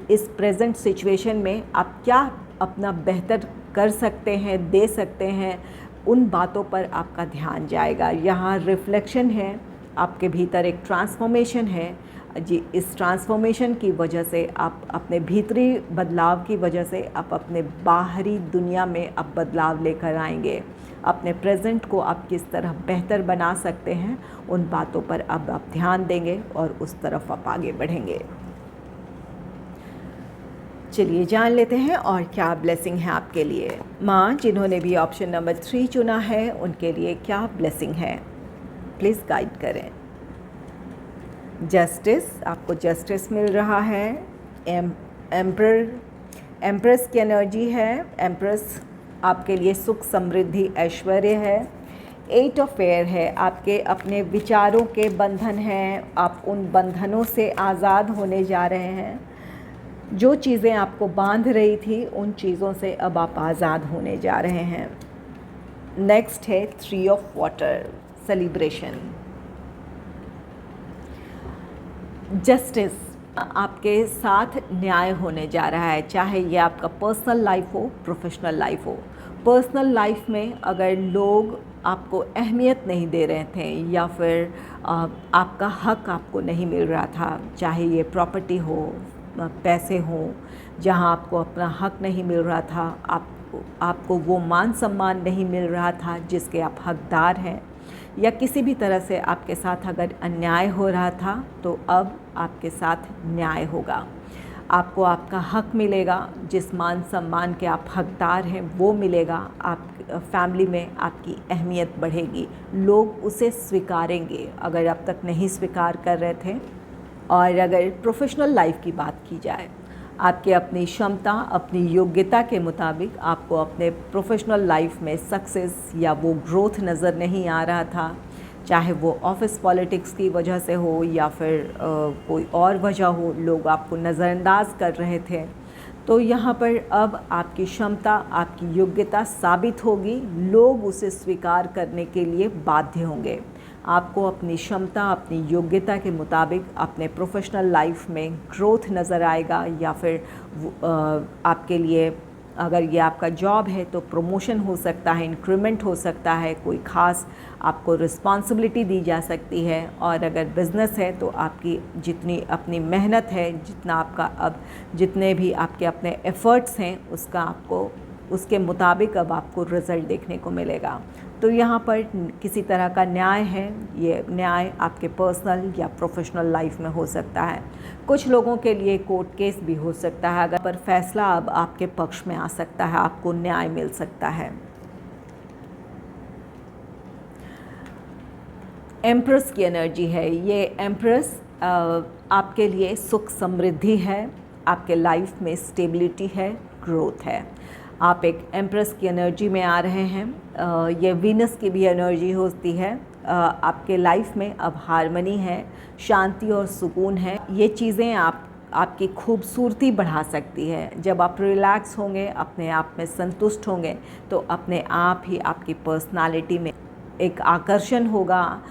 इस प्रेजेंट सिचुएशन में आप क्या अपना बेहतर कर सकते हैं, दे सकते हैं, उन बातों पर आपका ध्यान जाएगा। यहाँ रिफ्लेक्शन है, आपके भीतर एक ट्रांसफॉर्मेशन है जी। इस ट्रांसफॉर्मेशन की वजह से आप अपने भीतरी बदलाव की वजह से आप अपने बाहरी दुनिया में अब बदलाव लेकर आएंगे। अपने प्रेजेंट को आप किस तरह बेहतर बना सकते हैं, उन बातों पर अब आप ध्यान देंगे और उस तरफ आप आगे बढ़ेंगे। चलिए जान लेते हैं और क्या ब्लेसिंग है आपके लिए। माँ, जिन्होंने भी ऑप्शन नंबर 3 चुना है, उनके लिए क्या ब्लेसिंग है, प्लीज़ गाइड करें। जस्टिस, आपको जस्टिस मिल रहा है। एम्प्रेस की एनर्जी है। एम्प्रेस आपके लिए सुख, समृद्धि, ऐश्वर्य है। 8 ऑफ फेयर है, आपके अपने विचारों के बंधन हैं, आप उन बंधनों से आज़ाद होने जा रहे हैं। जो चीज़ें आपको बांध रही थी, उन चीज़ों से अब आप आज़ाद होने जा रहे हैं। नेक्स्ट है 3 ऑफ वाटर, सेलिब्रेशन। जस्टिस, आपके साथ न्याय होने जा रहा है, चाहे ये आपका पर्सनल लाइफ हो, प्रोफेशनल लाइफ हो। पर्सनल लाइफ में अगर लोग आपको अहमियत नहीं दे रहे थे या फिर आपका हक आपको नहीं मिल रहा था, चाहे ये प्रॉपर्टी हो, पैसे हो, जहां आपको अपना हक नहीं मिल रहा था, आपको वो मान सम्मान नहीं मिल रहा था जिसके आप हकदार हैं, या किसी भी तरह से आपके साथ अगर अन्याय हो रहा था, तो अब आपके साथ न्याय होगा। आपको आपका हक मिलेगा, जिस मान सम्मान के आप हकदार हैं वो मिलेगा। आप फैमिली में आपकी अहमियत बढ़ेगी, लोग उसे स्वीकारेंगे अगर अब तक नहीं स्वीकार कर रहे थे। और अगर प्रोफेशनल लाइफ की बात की जाए, आपके अपनी क्षमता, अपनी योग्यता के मुताबिक आपको अपने प्रोफेशनल लाइफ में सक्सेस या वो ग्रोथ नज़र नहीं आ रहा था, चाहे वो ऑफिस पॉलिटिक्स की वजह से हो या फिर कोई और वजह हो, लोग आपको नज़रअंदाज कर रहे थे। तो यहाँ पर अब आपकी क्षमता, आपकी योग्यता साबित होगी, लोग उसे स्वीकार करने के लिए बाध्य होंगे। आपको अपनी क्षमता, अपनी योग्यता के मुताबिक अपने प्रोफेशनल लाइफ में ग्रोथ नज़र आएगा, या फिर आपके लिए अगर ये आपका जॉब है तो प्रमोशन हो सकता है, इंक्रीमेंट हो सकता है, कोई ख़ास आपको रिस्पॉन्सिबिलिटी दी जा सकती है। और अगर बिज़नेस है तो आपकी जितनी अपनी मेहनत है, जितना आपका अब जितने भी आपके अपने एफ़र्ट्स हैं, उसका आपको उसके मुताबिक अब आपको रिज़ल्ट देखने को मिलेगा। तो यहाँ पर किसी तरह का न्याय है, ये न्याय आपके पर्सनल या प्रोफेशनल लाइफ में हो सकता है। कुछ लोगों के लिए कोर्ट केस भी हो सकता है, अगर पर फैसला अब आपके पक्ष में आ सकता है, आपको न्याय मिल सकता है। एम्प्रेस की एनर्जी है, ये एम्प्रेस आपके लिए सुख समृद्धि है, आपके लाइफ में स्टेबिलिटी है, ग्रोथ है। आप एक एम्प्रेस की एनर्जी में आ रहे हैं। ये वीनस की भी एनर्जी होती है। आपके लाइफ में अब हार्मनी है, शांति और सुकून है। ये चीज़ें आपकी खूबसूरती बढ़ा सकती है। जब आप रिलैक्स होंगे, अपने आप में संतुष्ट होंगे, तो अपने आप ही आपकी पर्सनालिटी में एक आकर्षण होगा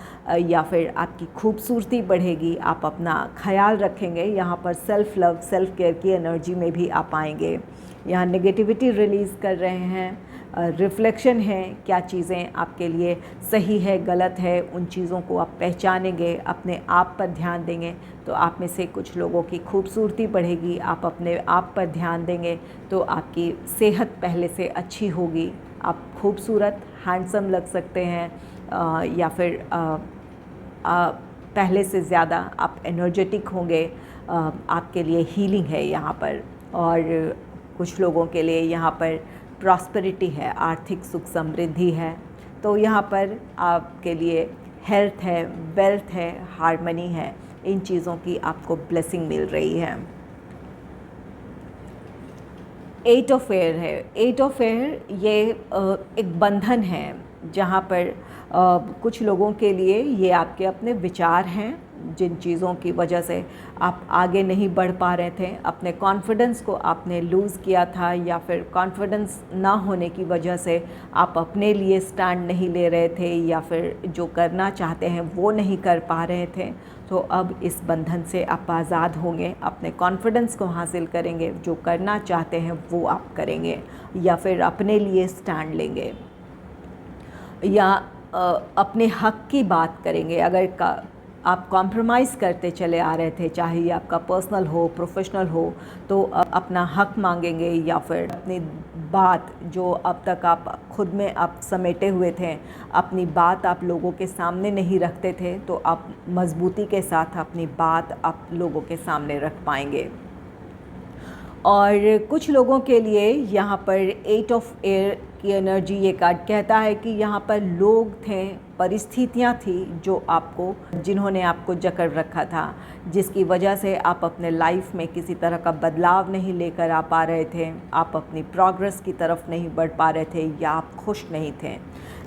या फिर आपकी खूबसूरती बढ़ेगी। आप अपना ख्याल रखेंगे। यहाँ पर सेल्फ़ लव, सेल्फ़ केयर की एनर्जी में भी आप आएंगे। यहाँ नेगेटिविटी रिलीज़ कर रहे हैं, रिफ्लेक्शन है, क्या चीज़ें आपके लिए सही है, गलत है, उन चीज़ों को आप पहचानेंगे, अपने आप पर ध्यान देंगे तो आप में से कुछ लोगों की खूबसूरती बढ़ेगी। आप अपने आप पर ध्यान देंगे तो आपकी सेहत पहले से अच्छी होगी, आप खूबसूरत, हैंडसम लग सकते हैं, या फिर पहले से ज़्यादा आप एनर्जेटिक होंगे। आपके लिए हीलिंग है यहाँ पर। और कुछ लोगों के लिए यहाँ पर प्रॉस्पेरिटी है, आर्थिक सुख समृद्धि है। तो यहाँ पर आपके लिए हेल्थ है, वेल्थ है, हार्मनी है, इन चीज़ों की आपको ब्लेसिंग मिल रही है। 8 ऑफ एयर है। 8 ऑफ एयर ये एक बंधन है, जहाँ पर कुछ लोगों के लिए ये आपके अपने विचार हैं, जिन चीज़ों की वजह से आप आगे नहीं बढ़ पा रहे थे, अपने कॉन्फिडेंस को आपने लूज़ किया था, या फिर कॉन्फिडेंस ना होने की वजह से आप अपने लिए स्टैंड नहीं ले रहे थे, या फिर जो करना चाहते हैं वो नहीं कर पा रहे थे, तो अब इस बंधन से आप आज़ाद होंगे, अपने कॉन्फिडेंस को हासिल करेंगे, जो करना चाहते हैं वो आप करेंगे, या फिर अपने लिए स्टैंड लेंगे, या अपने हक़ की बात करेंगे। अगर आप कॉम्प्रोमाइज़ करते चले आ रहे थे, चाहे ये आपका पर्सनल हो, प्रोफेशनल हो, तो अपना हक़ मांगेंगे, या फिर अपनी बात जो अब तक आप खुद में आप समेटे हुए थे, अपनी बात आप लोगों के सामने नहीं रखते थे, तो आप मज़बूती के साथ अपनी बात आप लोगों के सामने रख पाएंगे। और कुछ लोगों के लिए यहाँ पर 8 ऑफ एयर की एनर्जी, ये कार्ड कहता है कि यहाँ पर लोग थे, परिस्थितियाँ थी जिन्होंने आपको जकड़ रखा था, जिसकी वजह से आप अपने लाइफ में किसी तरह का बदलाव नहीं लेकर आ पा रहे थे, आप अपनी प्रोग्रेस की तरफ नहीं बढ़ पा रहे थे, या आप खुश नहीं थे।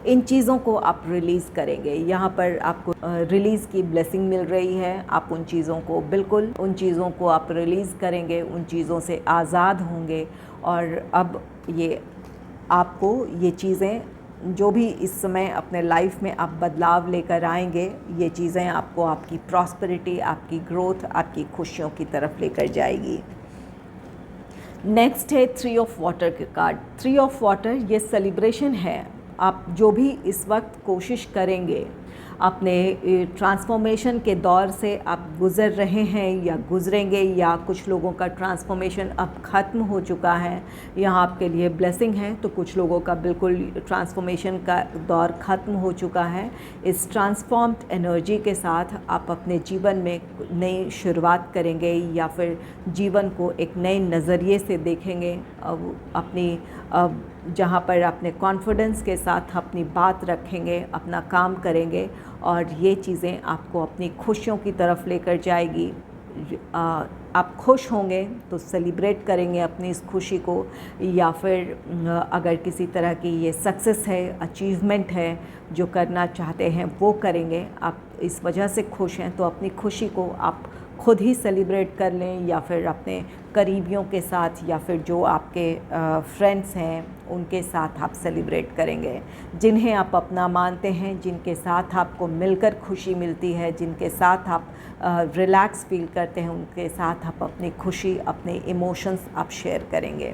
इन चीज़ों को आप रिलीज़ करेंगे। यहाँ पर आपको रिलीज़ की ब्लेसिंग मिल रही है। आप उन चीज़ों को आप रिलीज़ करेंगे, उन चीज़ों से आज़ाद होंगे, और अब आपको ये चीज़ें जो भी इस समय अपने लाइफ में आप बदलाव लेकर आएंगे, ये चीज़ें आपको आपकी प्रॉस्पेरिटी, आपकी ग्रोथ, आपकी खुशियों की तरफ लेकर जाएगी। नेक्स्ट है 3 ऑफ वाटर के कार्ड। 3 ऑफ वाटर ये सेलिब्रेशन है। आप जो भी इस वक्त कोशिश करेंगे, अपने ट्रांसफॉर्मेशन के दौर से आप गुज़र रहे हैं या गुज़रेंगे, या कुछ लोगों का ट्रांसफॉर्मेशन अब ख़त्म हो चुका है, यहाँ आपके लिए ब्लेसिंग है। तो कुछ लोगों का बिल्कुल ट्रांसफॉर्मेशन का दौर ख़त्म हो चुका है। इस ट्रांसफॉर्म्ड एनर्जी के साथ आप अपने जीवन में नई शुरुआत करेंगे, या फिर जीवन को एक नए नज़रिए से देखेंगे। जहाँ पर अपने कॉन्फिडेंस के साथ अपनी बात रखेंगे, अपना काम करेंगे, और ये चीज़ें आपको अपनी खुशियों की तरफ लेकर जाएगी। आप खुश होंगे तो सेलिब्रेट करेंगे अपनी इस खुशी को, या फिर अगर किसी तरह की ये सक्सेस है, अचीवमेंट है, जो करना चाहते हैं वो करेंगे। आप इस वजह से खुश हैं तो अपनी खुशी को आप खुद ही सेलिब्रेट कर लें, या फिर अपने करीबियों के साथ, या फिर जो आपके फ्रेंड्स हैं उनके साथ आप सेलिब्रेट करेंगे, जिन्हें आप अपना मानते हैं, जिनके साथ आपको मिलकर खुशी मिलती है, जिनके साथ आप रिलैक्स फील करते हैं, उनके साथ आप अपनी खुशी, अपने इमोशंस आप शेयर करेंगे।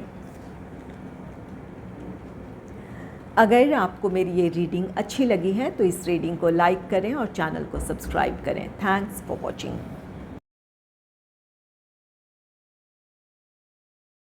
अगर आपको मेरी ये रीडिंग अच्छी लगी है तो इस रीडिंग को लाइक करें और चैनल को सब्सक्राइब करें। Thanks for watching.